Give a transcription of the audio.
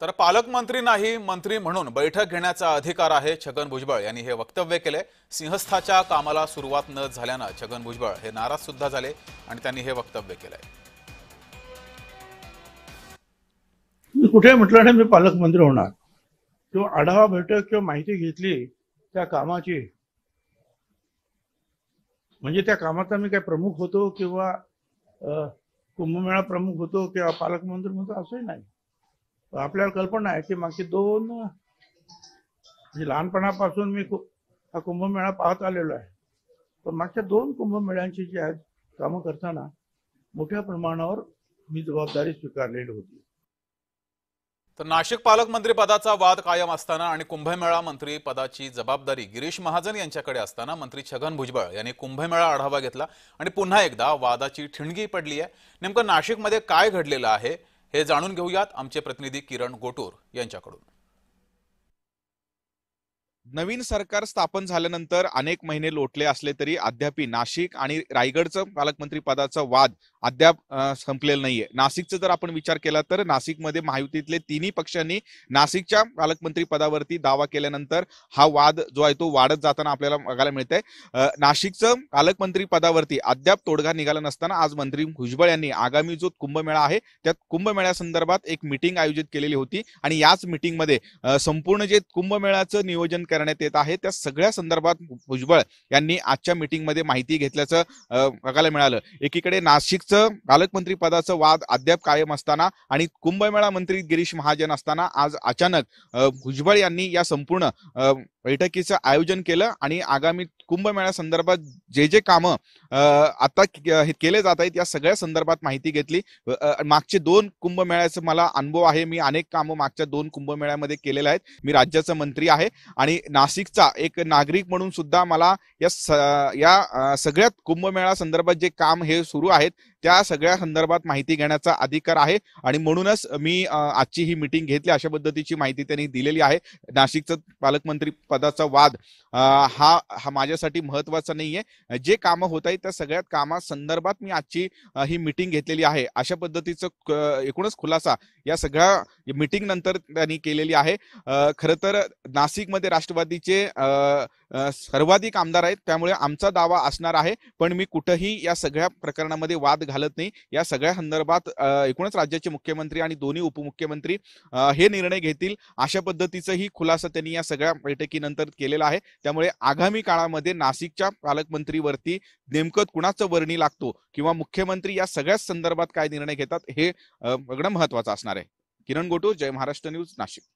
तर पालकमंत्री नाही, मंत्री म्हणून बैठक घेण्याचा अधिकार आहे, छगन भुजबळ यांनी हे वक्तव्य केले। सिंहस्थाच्या कामाला सुरुवात न झाल्याने छगन भुजबळ हे नाराज सुद्धा झाले आणि त्यांनी हे वक्तव्य केलंय। मी कुठे म्हटलं नाही मी पालकमंत्री होणार किंवा आढावा बैठक किंवा माहिती घेतली त्या कामाची, म्हणजे त्या कामाचा मी काय प्रमुख होतो किंवा कुंभमेळा प्रमुख होतो किंवा पालकमंत्री होतो असंही नाही। आपल्याला कल्पना आहे की मागची दोन म्हणजे लहानपणापासून मी हा कुंभमेळा पाहत आलेलो आहे, पण मागच्या दोन कुंभमेळ्यांची जी आहेत कामं करताना मोठ्या प्रमाणावर मी जबाबदारी स्वीकारलेली होती। तर नाशिक पालकमंत्री पदाचा वाद कायम असताना आणि कुंभमेळा मंत्री पदाची जबाबदारी गिरीश महाजन यांच्याकडे असताना मंत्री छगन भुजबळ यांनी कुंभमेळा आढावा घेतला आणि पुन्हा एकदा वादाची ठिणगी पडली आहे। नेमकं नाशिकमध्ये काय घडलेलं आहे हे जाणून घेऊयात आमचे प्रतिनिधी किरण गोटूर यांच्याकडून। नवीन सरकार स्थापन झाल्यानंतर अनेक महिने लोटले असले तरी अद्याप नाशिक आणि रायगडचं पालकमंत्री पदाचा वाद अद्याप संपलेला नाहीये। नाशिकचा जर आपण विचार केला तर नाशिकमध्ये महायुतीतले तिन्ही पक्षांनी नाशिकच्या पालकमंत्री पदावरती दावा केल्यानंतर हा वाद जो आहे तो वाढत जाताना आपल्याला बघायला मिळतंय। नाशिकचं पालकमंत्री पदावरती अद्याप तोडगा निघाला नसताना आज मंत्री भुजबळ यांनी आगामी जो कुंभमेळा आहे त्या कुंभमेळ्या संदर्भात एक मीटिंग आयोजित केलेली होती आणि याच मीटिंगमध्ये संपूर्ण जे कुंभमेळ्याचं नियोजन करण्यात येत आहे त्या सगळ्या संदर्भात भुजबळ यांनी आजच्या मीटिंगमध्ये माहिती घेतल्याचं बघायला मिळालं। एकीकडे नाशिकचं पालकमंत्री पदाचा वाद अद्याप कायम असताना आणि कुंभमेळा मंत्री गिरीश महाजन असताना आज अचानक भुजबळ यांनी या संपूर्ण बैठकीचं आयोजन केलं आणि आगामी कुंभमेळा संदर्भात जे जे कामं आता केले जात आहेत या सगळ्या संदर्भात माहिती घेतली। मागचे दोन कुंभमेळ्याचा मला अनुभव आहे, मी अनेक कामं मागच्या दोन कुंभमेळ्यामध्ये केलेले आहेत। मी राज्याचा मंत्री आहे आणि नाशिकचा एक नागरिक म्हणून सुद्धा मला या सगळ्यात कुंभमेळा संदर्भात जे काम हे सुरू आहेत त्या सगळ्या संदर्भात माहिती घेण्याचा अधिकार आहे आणि म्हणूनच मी आजची ही मीटिंग घेतली, अशा पद्धतीची माहिती त्यांनी दिलेली आहे। नाशिकचं पालकमंत्री पदाचा वाद हा माझ्यासाठी महत्वाचा नाहीये, जे कामं होत आहेत त्या सगळ्यात कामासंदर्भात मी आजची ही मीटिंग घेतलेली आहे, अशा पद्धतीचं एकूणच खुलासा या सगळ्या मीटिंग नंतर त्यांनी केलेली आहे। खरं तर नाशिकमध्ये राष्ट्रवादीचे सर्वाधिक आमदार आहेत त्यामुळे आमचा दावा असणार आहे, पण मी कुठेही या सगळ्या प्रकरणामध्ये वाद घालत नाही। या सगळ्या संदर्भात एकूणच राज्याचे मुख्यमंत्री आणि दोन्ही उपमुख्यमंत्री हे निर्णय घेतील, अशा पद्धतीचाही खुलासा त्यांनी या सगळ्या बैठकीनंतर केलेला आहे। त्यामुळे आगामी काळामध्ये नाशिकच्या पालकमंत्रीवरती नेमकं कुणाचं वर्णी लागतो किंवा मुख्यमंत्री या सगळ्या संदर्भात काय निर्णय घेतात हे बघणं महत्वाचं असणार आहे। किरण गोटूर, जय महाराष्ट्र न्यूज, नाशिक।